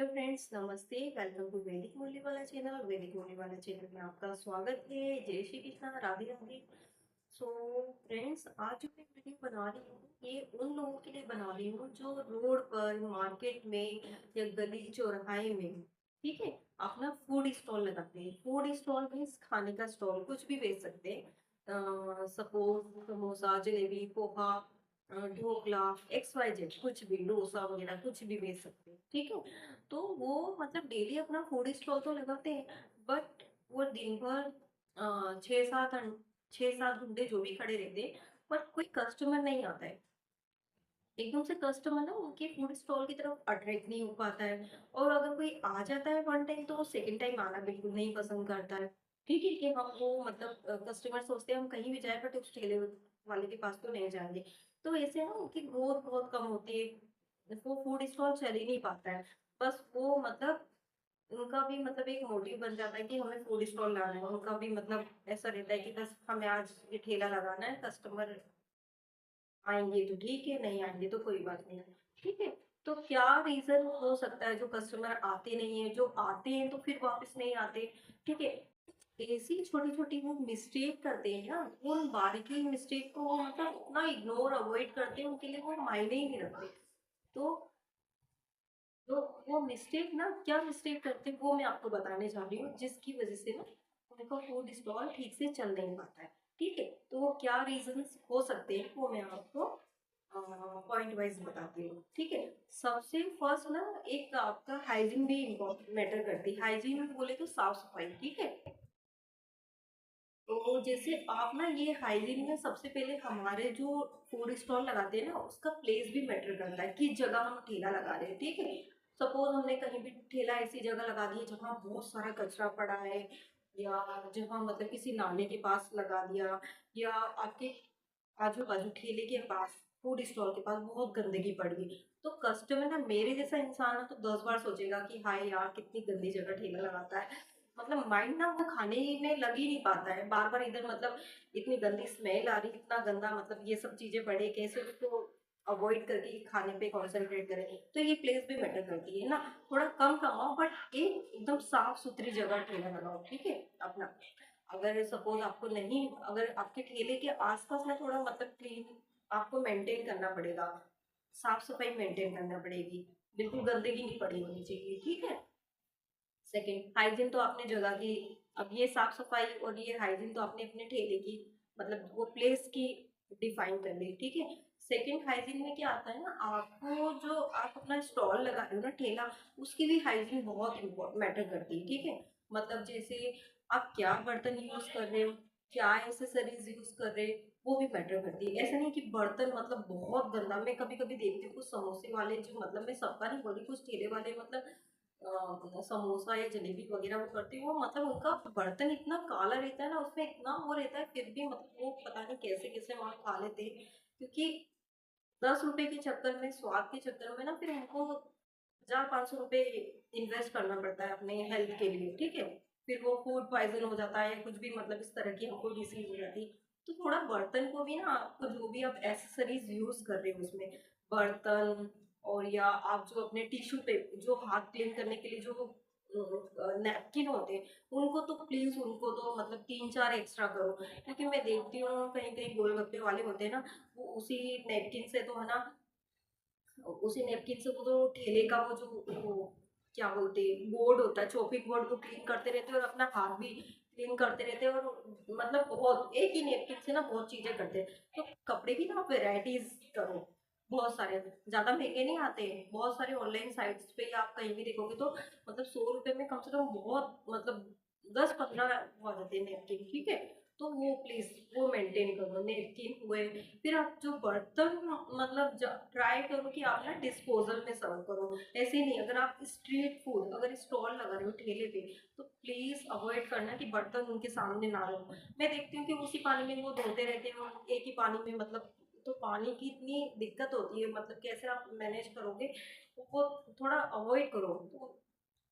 Hello friends, नमस्ते। Welcome to वैदिक मूल्य वाला चैनल। वैदिक मूल्य वाला चैनल में आपका स्वागत है। जय श्री कृष्णा, राधे राधे। सो फ्रेंड्स, आज जो मैं वीडियो बना रही हूँ ये उन लोगों के लिए बना रही हूँ जो रोड पर, मार्केट में या गली चौराहे में, ठीक है, अपना फूड स्टॉल लगाते हैं। फूड स्टॉल मीन्स खाने का स्टॉल, कुछ भी बेच सकते हैं। Suppose samosa, jalebi, poha, dhokla, X Y Z, कुछ भी, डोसा वगैरह कुछ भी बेच सकते हैं, ठीक है। तो वो मतलब डेली अपना फूड स्टॉल तो लगाते हैं, बट वो दिन भर 6-7 घंटे जो भी खड़े रहते हैं, पर कोई कस्टमर नहीं आता है। एकदम से कस्टमर ना उनके फूड स्टॉल की तरफ अट्रैक्ट नहीं हो पाता है। और अगर कोई आ जाता है वन टाइम, तो वो सेकंड टाइम आना बिल्कुल नहीं पसंद करता है। ठीक है कि हम वो मतलब कस्टमर सोचते हैं हम कहीं भी जाए बट उस ठेले वाले के पास तो नहीं जाएंगे। तो ऐसे ना उनकी ग्रोथ बहुत कम होती है, वो फूड स्टॉल चल ही नहीं पाता है। बस वो मतलब उनका भी मतलब एक मोटिव बन जाता है कि हमें फूड स्टॉल लाना है। उनका भी मतलब ऐसा रहता है कि बस हमें आज ये ठेला लगाना है, कस्टमर आएंगे तो ठीक है, नहीं आएंगे तो कोई बात नहीं। ठीक है। तो क्या रीजन हो सकता है जो कस्टमर आते नहीं है, जो आते हैं तो फिर वापस नहीं आते। ठीक है। ऐसी छोटी छोटी वो मिस्टेक करते हैं ना, उन बारीकी मिस्टेक को वो मतलब इतना इग्नोर अवॉइड करते हैं, उनके लिए वो मायने ही नहीं रखते। तो तो वो मिस्टेक ना, क्या मिस्टेक करते हैं वो मैं आपको बताने जा रही हूँ, जिसकी वजह से ना उनका फूड स्टॉल ठीक से चल नहीं पाता है। ठीक है। तो वो क्या रीजंस हो सकते हैं वो मैं आपको पॉइंट वाइज बताती हूँ। ठीक है। सबसे फर्स्ट ना, एक आपका हाइजीन भी मैटर करती है। हाइजीन बोले तो साफ सफाई। ठीक है। तो जैसे आप ना ये हाइजीन में सबसे पहले हमारे जो फूड स्टॉल लगाते हैं ना, उसका प्लेस भी मैटर करता है, किस जगह हम ठेला लगा रहे हैं। ठीक है। सपोज हमने कहीं भी ठेला ऐसी जगह लगा दी है जहाँ बहुत सारा कचरा पड़ा है, या जहाँ मतलब किसी नाले के पास लगा दिया, या आपके आजू बाजू ठेले के पास, फूड स्टॉल के पास बहुत गंदगी पड़ी है, तो कस्टमर ना, मेरे जैसा इंसान है तो 10 बार सोचेगा कि हाय यार कितनी गंदी जगह ठेला लगाता है। मतलब माइंड ना वो खाने में लग ही नहीं पाता है, बार बार इधर मतलब इतनी गंदी स्मेल आ रही, इतना गंदा, मतलब ये सब चीजें पड़े, कैसे उसको अवॉइड करके खाने पे कंसंट्रेट करें। तो ये प्लेस भी मैटर करती है ना। थोड़ा कम कमाओ बट एक एकदम साफ सुथरी जगह ठेला लगाओ। ठीक है। अपना अगर सपोज आपको नहीं, अगर आपके ठेले के आसपास में थोड़ा मतलब क्लीन आपको मेंटेन करना पड़ेगा, साफ सफाई मेंटेन करना पड़ेगी, बिल्कुल गंदगी नहीं पड़ी होनी चाहिए। ठीक है। सेकंड, हाइजीन तो आपने जगह की, अब ये साफ सफाई और ये हाइजीन तो आपने अपने ठेले की, मतलब वो प्लेस की डिफाइन कर ली। ठीक है। सेकंड, हाइजीन में क्या आता है ना, आपको जो आप अपना स्टॉल लगा रहे हो ना, ठेला, उसकी भी हाइजीन बहुत इम्पोर्टेंट मैटर करती है। ठीक है। मतलब जैसे आप क्या बर्तन यूज कर रहे हो, क्या एसेसरीज यूज कर रहे हो, वो भी मैटर करती है। ऐसा नहीं कि बर्तन मतलब बहुत गंदा, मैं कभी कभी देखती हूँ कुछ समोसे वाले, जो मतलब मैं सबका नहीं बोल रही, कुछ ठेले वाले मतलब समोसा या जलेबी वगैरह वो करते हो, मतलब उनका बर्तन इतना काला रहता है ना, उसमें इतना वो रहता है, फिर भी मतलब वो पता नहीं कैसे कैसे वहां खा लेते हैं। क्योंकि 10 रुपए के चक्कर में, स्वाद के चक्कर में ना, फिर उनको 1000-500 रुपए इन्वेस्ट करना पड़ता है अपने हेल्थ के लिए। ठीक है। फिर वो फूड पॉइजन हो जाता है, कुछ भी मतलब इस तरह की हमको डिसीज हो जाती है। तो थोड़ा बर्तन को भी ना, आपको जो भी आप एसेसरीज यूज कर रहे हो उसमें, बर्तन, और या आप जो अपने टिश्यू पे, जो हाथ क्लीन करने के लिए जो नैपकिन होते हैं, उनको तो प्लीज, उनको तो मतलब 3-4 एक्स्ट्रा करो। क्योंकि मैं देखती हूँ कहीं कहीं गोलगप्पे वाले होते हैं ना, वो उसी नैपकिन से तो है ना, उसी नैपकिन से वो तो ठेले का वो जो वो क्या बोलते हैं, बोर्ड होता है, चॉपिंग बोर्ड, को क्लीन करते रहते हैं और अपना हाथ भी क्लीन करते रहते हैं। और मतलब बहुत एक ही नैपकिन से ना बहुत चीजें करते हैं। तो कपड़े की ना वेराइटीज करो, बहुत सारे, ज्यादा महंगे नहीं आते हैं, बहुत सारे ऑनलाइन साइट्स पे आप कहीं भी देखोगे तो मतलब 100 रुपए में कम से कम बहुत मतलब 10-15 आ जाते हैं नैपकिन। ठीक है। तो वो प्लीज वो मेंटेन करो, नैपकिन हुए। फिर आप जो बर्तन मतलब ट्राई करो कि आप ना डिस्पोजल में सर्व करो। ऐसे नहीं, अगर आप स्ट्रीट फूड अगर स्टॉल लगा रहे हो ठेले पे, तो प्लीज अवॉइड करना कि बर्तन उनके सामने ना रहो। मैं देखती हूँ कि उसी पानी में वो धोते रहते हैं, और एक ही पानी में मतलब, तो पानी की इतनी दिक्कत होती है, मतलब कैसे आप मैनेज करोगे, वो थोड़ा अवॉइड करो। तो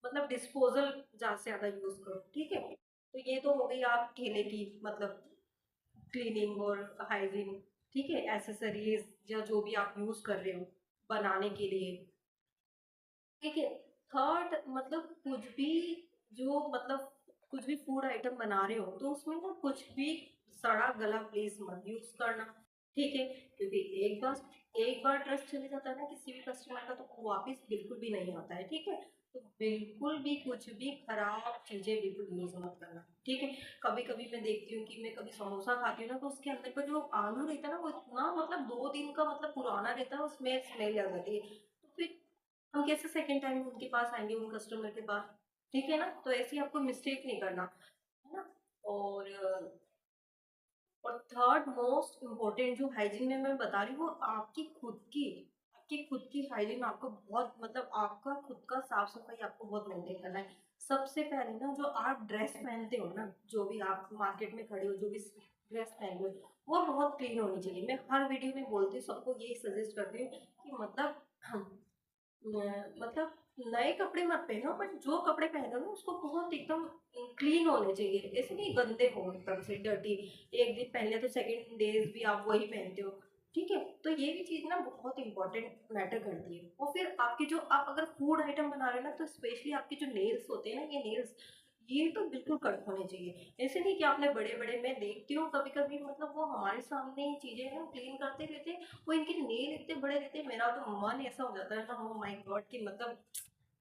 मतलब डिस्पोजल ज्यादा से ज्यादा यूज करो। ठीक है। तो ये तो हो गई आप ठेले की मतलब क्लीनिंग और हाइजीन। ठीक है। एसेसरीज या जो भी आप यूज कर रहे हो बनाने के लिए। ठीक है। थर्ड मतलब कुछ भी फूड आइटम बना रहे हो तो उसमें ना कुछ भी सड़ा गला प्लीज मत यूज करना, ठीक है? क्योंकि एक बार ट्रस्ट चले जाता है ना किसी भी कस्टमर का, तो वो वापस बिल्कुल भी नहीं आता है, ठीक है? तो बिल्कुल भी कुछ भी खराब चीजें बिल्कुल यूज मत करना, ठीक है? कभी कभी मैं देखती हूँ कि मैं कभी समोसा खाती हूँ ना, तो उसके अंदर का जो आलू रहता है ना वो इतना मतलब 2 दिन का मतलब पुराना रहता है, उसमें स्मेल आ जाती है। तो फिर हम कैसे सेकंड टाइम उनके पास आएंगे, उन कस्टमर के पास? ठीक है ना? तो ऐसे आपको मिस्टेक नहीं करना, है ना? और और थर्ड मोस्ट इम्पोर्टेंट जो हाइजीन में मैं बता रही हूँ वो आपकी खुद की हाइजीन आपको बहुत मतलब आपका खुद का साफ सफाई आपको बहुत मेंटेन करना है। सबसे पहले ना जो आप ड्रेस पहनते हो ना, जो भी आप मार्केट में खड़े हो, जो भी ड्रेस पहन रहे हो वो बहुत क्लीन होनी चाहिए। मैं हर वीडियो में बोलती हूँ, सबको यही सजेस्ट करती हूँ कि मतलब नए कपड़े मत पहनो, बट जो कपड़े पहनो ना उसको बहुत एकदम क्लीन होने चाहिए, ऐसे नहीं गंदे हो एकदम से डर्टी। एक दिन पहन लिया तो सेकंड डेज भी आप वही पहनते हो, ठीक है? तो ये भी चीज ना बहुत इंपॉर्टेंट मैटर करती है। और फिर आपके जो आप अगर फूड आइटम बना रहे हो ना, तो स्पेशली आपके जो नेल्स होते हैं ना, ये तो बिल्कुल कट होने चाहिए। ऐसे नहीं कि आपने बड़े बड़े, मैं देखती हूँ कभी कभी मतलब वो हमारे सामने ही चीजें ना क्लीन करते रहते हैं, वो इनके नेल इतने बड़े रहते हैं, मेरा तो मन ऐसा हो जाता है ना, हो माय गॉड कि मतलब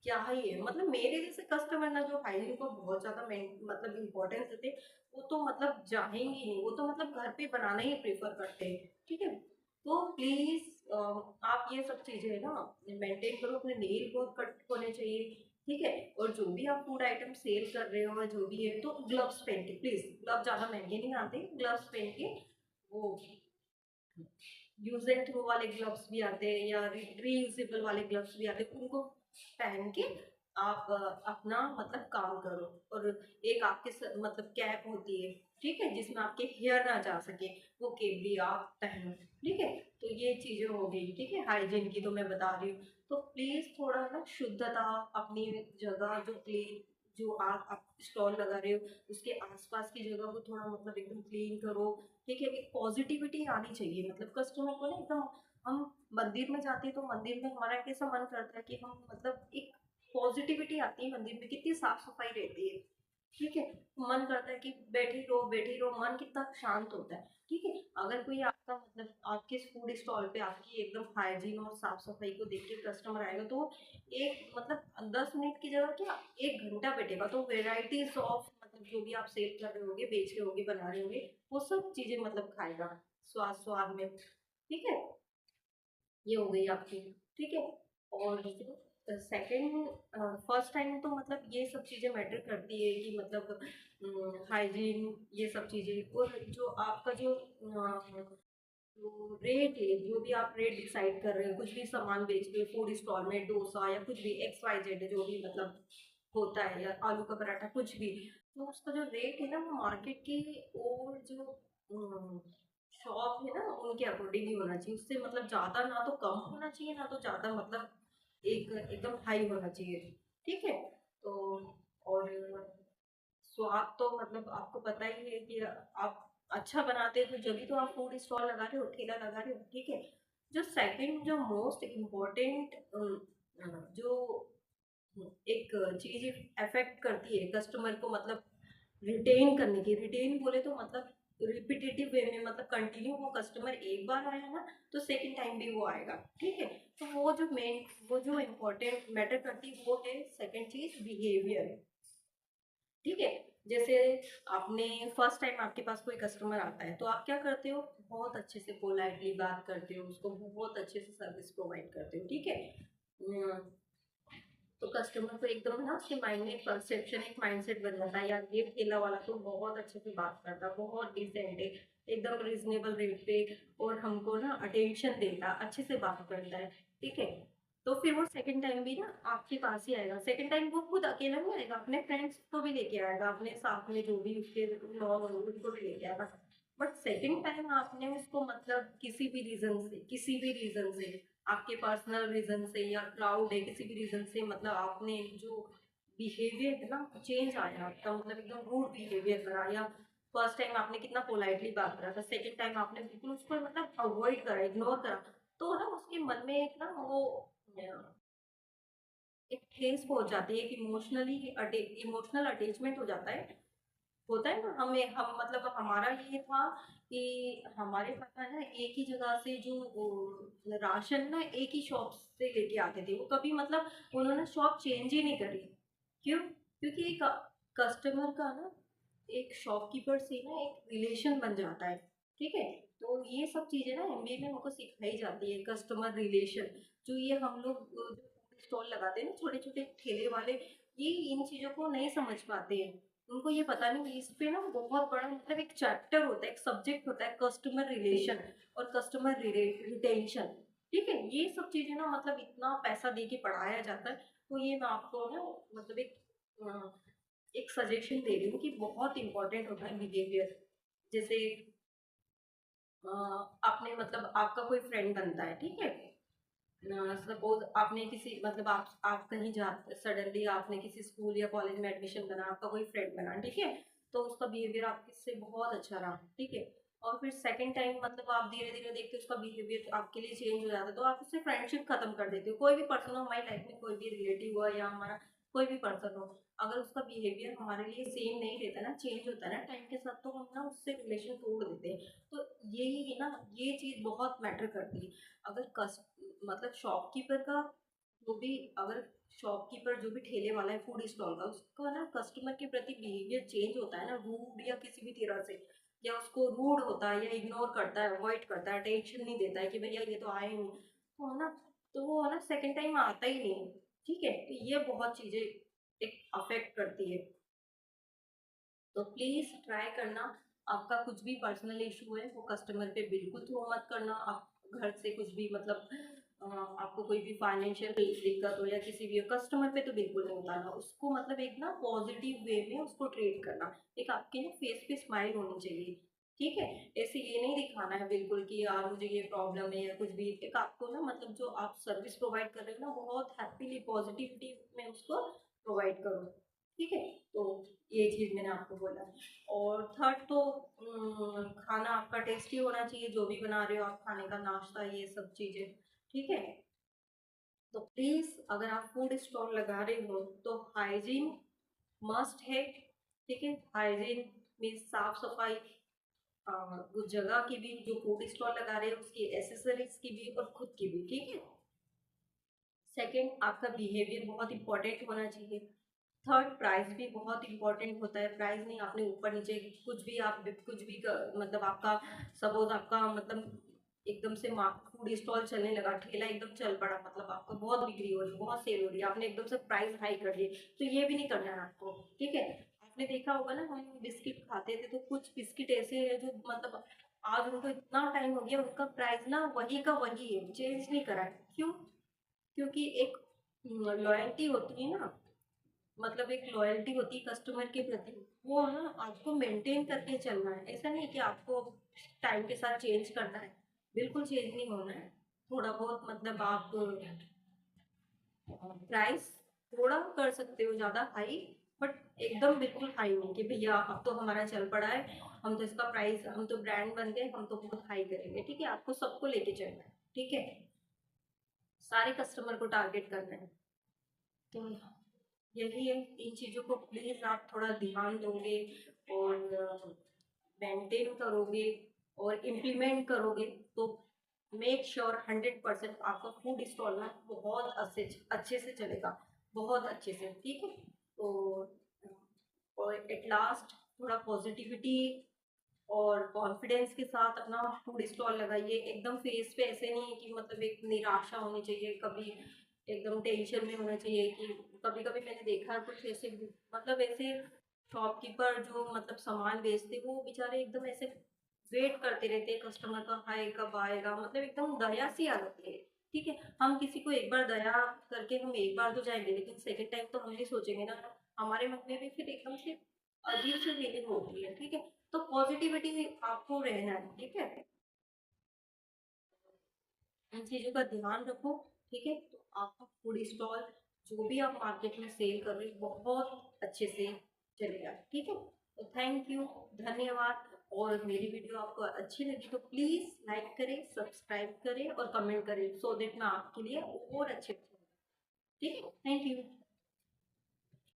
क्या ही है। मतलब मेरे जैसे कस्टमर ना जो हाइजीन को बहुत ज्यादा मतलब इम्पोर्टेंस देते हैं, वो तो मतलब जाएंगे ही नहीं, वो तो मतलब घर पे बनाना ही प्रेफर करते हैं, ठीक है? तो प्लीज आप ये सब चीजें ना मेंटेन करो, अपने नेल बहुत कट होने चाहिए, ठीक है? और जो भी आप फूड आइटम सेल कर रहे हो या जो भी है, तो ग्लव्स पहन के, प्लीज ग्लव ज्यादा महंगे नहीं आते, ग्लव्स पहन के, वो यूज एंड थ्रो वाले ग्लव्स भी आते हैं या रीयूजेबल वाले ग्लव्स भी आते हैं, उनको पहन के आप अपना मतलब काम करो। और एक आपके मतलब कैप होती है, ठीक है, जिसमें आपके हेयर ना जा सके, वो कैप भी आप पहनो, ठीक है? तो ये चीजें हो गई, ठीक है, हाइजीन की तो मैं बता रही हूँ। तो प्लीज थोड़ा ना शुद्धता अपनी जगह जो क्लीन, जो आप स्टॉल लगा रहे हो उसके आसपास की जगह को थोड़ा मतलब एकदम क्लीन करो, ठीक है? एक पॉजिटिविटी आनी चाहिए मतलब कस्टमर को ना एकदम। हम मंदिर में जाते हैं तो मंदिर में हमारा कैसा मन करता है कि हम मतलब एक पॉजिटिविटी आती है मंदिर में, कितनी साफ सफाई रहती है, ठीक है? मन करता है कि बैठी रहो, मन कितना शांत होता है, ठीक है? अगर कोई आपका मतलब आपके फूड स्टॉल पे आपकी एकदम हाइजीन और साफ सफाई को देख के कस्टमर आएगा, तो एक मतलब 10 मिनट की जगह क्या 1 घंटा बैठेगा, तो वेराइटीज ऑफ मतलब जो भी आप सेल कर रहे होगे, बेच रहे होगे, बना रहे होगे, वो सब चीजें मतलब खाएगा स्वाद स्वाद में, ठीक है? ये हो गई आपकी, ठीक है? और सेकंड फर्स्ट टाइम तो मतलब ये सब चीजें मैटर करती है कि मतलब हाइजीन, ये सब चीजें। और जो आपका जो तो रेट है, जो भी आप रेट डिसाइड कर रहे हो, कुछ भी सामान बेच रहे हो फूड स्टॉल में, डोसा या कुछ भी एक्स वाई जेड जो भी मतलब होता है, या आलू का पराठा कुछ भी, तो उसका जो रेट है ना वो मार्केट की और जो शॉप है ना उनके अकॉर्डिंग ही होना चाहिए, उससे मतलब ज्यादा ना तो कम होना चाहिए, ना तो ज्यादा मतलब एक एकदम हाई होना चाहिए, ठीक है? तो और स्वाद तो मतलब आपको पता ही है कि आप अच्छा बनाते हैं, तो जब तो आप फूड स्टॉल लगा रहे हो, ठेला लगा रहे हो, ठीक है? जो सेकंड जो मोस्ट इम्पोर्टेंट जो एक चीज अफेक्ट करती है कस्टमर को मतलब रिटेन करने की, रिटेन बोले तो मतलब रिपीटेटिव वे में, मतलब कंटिन्यू वो कस्टमर एक बार आया ना तो सेकंड टाइम भी वो आएगा, ठीक है? तो वो जो इम्पोर्टेंट मैटर करती है वो है सेकंड चीज बिहेवियर, ठीक है? जैसे आपने फर्स्ट टाइम आपके पास कोई कस्टमर आता है तो आप क्या करते हो, बहुत अच्छे से पोलाइटली बात करते हो, उसको बहुत अच्छे से सर्विस प्रोवाइड करते हो, ठीक है? अम, तो कस्टमर को एकदम ना उसके माइंड में परसेप्शन, एक माइंडसेट बन जाता है, यार ये ठेला वाला तो बहुत अच्छे से बात करता है, बहुत डिसेंट है, एकदम रिजनेबल रेट पे, और हमको ना अटेंशन देता, अच्छे से बात करता है, ठीक है? तो फिर वो सेकंड टाइम भी ना आपके पास ही आएगा। सेकंड टाइम वो खुद अकेला नहीं आएगा, अपने फ्रेंड्स को भी लेके आएगा, अपने साथ में जो भी उसके लोग होंगे उनको भी लेके आएगा। बट सेकंड टाइम आपने उसको मतलब किसी भी रीजन से, आपके पर्सनल रीजन से या क्राउड है किसी भी रीजन से, मतलब आपने जो बिहेवियर है ना चेंज आया आपका, मतलब एकदम रूड बिहेवियर करा, या फर्स्ट टाइम आपने कितना पोलाइटली बात करा था, सेकंड टाइम आपने बिल्कुल उसको मतलब अवॉइड करा, इग्नोर करा, तो ना उसके मन में एक ना वो एक ठेस पहुंच जाती है, एक इमोशनल अटैचमेंट हो जाता है, होता है ना हमें। हम मतलब हमारा ये था कि हमारे पापा ना एक ही जगह से जो राशन ना एक ही शॉप से लेके आते थे, वो कभी मतलब उन्होंने शॉप चेंज ही नहीं करी। क्यों? क्योंकि एक कस्टमर का ना एक शॉपकीपर से ना एक रिलेशन बन जाता है, ठीक है। तो ये सब चीजें ना एमबीए में हमको सिखाई जाती है, कस्टमर रिलेशन। जो ये हम लोग जो स्टॉल लगाते हैं ना छोटे छोटे ठेले वाले, ये इन चीजों को नहीं समझ पाते हैं। उनको ये पता नहीं, इस पे ना बहुत बड़ा मतलब एक चैप्टर होता है, एक सब्जेक्ट होता है, कस्टमर रिलेशन और कस्टमर रिटेंशन। ठीक है, ये सब चीजें ना मतलब इतना पैसा दे के पढ़ाया जाता है। तो ये मैं आपको ना मतलब एक सजेशन दे रही हूँ कि बहुत इंपॉर्टेंट होता है बिहेवियर। जैसे आपने मतलब आपका कोई फ्रेंड बनता है, ठीक है। सपोज आपने किसी मतलब आप कहीं जा सडनली आपने किसी स्कूल या कॉलेज में एडमिशन बना, आपका कोई फ्रेंड बना, ठीक है। तो उसका बिहेवियर आपसे बहुत अच्छा रहा, ठीक है। और फिर सेकंड टाइम मतलब आप धीरे धीरे देखते हो उसका बिहेवियर आपके लिए चेंज हो जाता है, तो आप उससे फ्रेंडशिप खत्म कर देते हो। कोई भी पर्सन हो हमारी लाइफ में, कोई भी रिलेटिव हुआ या हमारा कोई भी पर्सन हो, अगर उसका बिहेवियर हमारे लिए सेम नहीं रहता ना, चेंज होता है ना टाइम के साथ, तो हम ना उससे रिलेशन तोड़ देते हैं। तो यही है ना, ये चीज़ बहुत मैटर करती है। अगर मतलब शॉपकीपर का जो भी अगर शॉपकीपर जो भी ठेले वाला है फूड स्टॉल का, उसका ना कस्टमर के प्रति बिहेवियर चेंज होता है ना, रूड या किसी भी तरह से, या उसको रूड होता है या इग्नोर करता है, अवॉइड करता है, टेंशन नहीं देता है कि भैया ये तो आए नहीं, तो है ना, तो वो है ना सेकंड टाइम आता ही नहीं। ठीक है, तो ये बहुत चीजें एक अफेक्ट करती है। तो प्लीज ट्राई करना, आपका कुछ भी पर्सनल इशू है वो कस्टमर पे बिल्कुल थ्रो मत करना। आप घर से कुछ भी मतलब आपको कोई भी फाइनेंशियल दिक्कत हो या किसी भी कस्टमर पे तो बिल्कुल नहीं उतारना उसको, मतलब एक ना पॉजिटिव वे में उसको ट्रीट करना। एक आपके ना फेस पे स्माइल होनी चाहिए, ठीक है। ऐसे ये नहीं दिखाना है बिल्कुल कि यार मुझे ये प्रॉब्लम है या कुछ भी। एक आपको ना मतलब जो आप सर्विस प्रोवाइड कर रहे हो ना, बहुत हैप्पीली पॉजिटिविटी में उसको प्रोवाइड करो, ठीक है। तो ये चीज़ मैंने आपको बोला। और थर्ड तो खाना आपका टेस्टी होना चाहिए, जो भी बना रहे हो आप, खाने का नाश्ता ये सब चीज़ें, ठीक है। तो प्लीज़ अगर आप फूड स्टॉल लगा रहे हो तो हाइजीन मस्ट है, ठीक है। हाइजीन मीन्स साफ सफाई, उस जगह की भी, जो फूड स्टॉल लगा रहे हो उसकी एसेसरीज की भी और खुद की भी, ठीक है। सेकंड, आपका बिहेवियर बहुत इंपॉर्टेंट होना चाहिए। थर्ड, प्राइस भी बहुत इंपॉर्टेंट होता है। प्राइस नहीं आपने ऊपर नीचे कुछ भी आप कुछ भी मतलब आपका सपोज आपका मतलब एकदम से फूड स्टॉल चलने लगा, ठेला एकदम चल पड़ा, मतलब आपका बहुत बिक्री हो रही है, बहुत सेल हो रही है, आपने एकदम से प्राइस हाई कर दिए, तो ये भी नहीं करना है आपको, ठीक है। आपने देखा होगा ना, हम बिस्किट खाते थे तो कुछ बिस्किट ऐसे है जो मतलब आज उनको इतना टाइम हो गया, उनका प्राइस ना वही का वही है, चेंज नहीं करा है। क्यों? क्योंकि एक लॉयल्टी होती है ना, मतलब एक लॉयल्टी होती है कस्टमर के प्रति, वो ना आपको मेंटेन करके चलना है। ऐसा नहीं कि आपको टाइम के साथ चेंज करना है, बिल्कुल चेंज नहीं होना है। थोड़ा बहुत मतलब आप प्राइस थोड़ा कर सकते हो ज़्यादा हाई, बट एकदम बिल्कुल हाई नहीं कि भैया अब तो हमारा चल पड़ा है, हम तो इसका प्राइस, हम तो ब्रांड बन गए, हम तो बहुत हाई करेंगे, ठीक है। आपको सबको लेके चलना है, ठीक है, सारे कस्टमर को टारगेट करना है। तो यही है, इन चीज़ों को प्लीज़ आप थोड़ा ध्यान दोगे और मेंटेन करोगे और इम्प्लीमेंट करोगे, तो मेक श्योर 100% आपका फूड स्टॉल ना बहुत अच्छे अच्छे से चलेगा, बहुत अच्छे से, ठीक है। तो और एट लास्ट थोड़ा पॉजिटिविटी और कॉन्फिडेंस के साथ अपना फूड स्टॉल लगाइए। एकदम फेस पे ऐसे नहीं है कि मतलब एक निराशा होनी चाहिए, कभी एकदम टेंशन में होना चाहिए कि कभी कभी मैंने देखा है कुछ ऐसे मतलब ऐसे शॉपकीपर जो मतलब सामान बेचते वो बेचारे एकदम ऐसे वेट करते रहते हैं कस्टमर का, हाय कब आएगा, मतलब एकदम दया सी आ जाती है, ठीक है। हम किसी को एक बार दया करके हम एक बार तो जाएंगे, लेकिन सेकंड टाइम तो हम नहीं सोचेंगे ना, हमारे मन में भी फिर एकदम से अजीब सी फीलिंग होती है, ठीक है। तो पॉजिटिविटी आपको रहना है, ठीक है। इन चीज़ों का ध्यान रखो, ठीक है। तो आपका फूड स्टॉल जो भी आप मार्केट में सेल कर रहे हो बहुत अच्छे से चलेगा, ठीक है। तो थैंक यू, धन्यवाद। और मेरी वीडियो आपको अच्छी लगी तो प्लीज़ लाइक करें, सब्सक्राइब करें और कमेंट करें, सो दैट मैं आपके लिए और अच्छे, ठीक है। Thank you.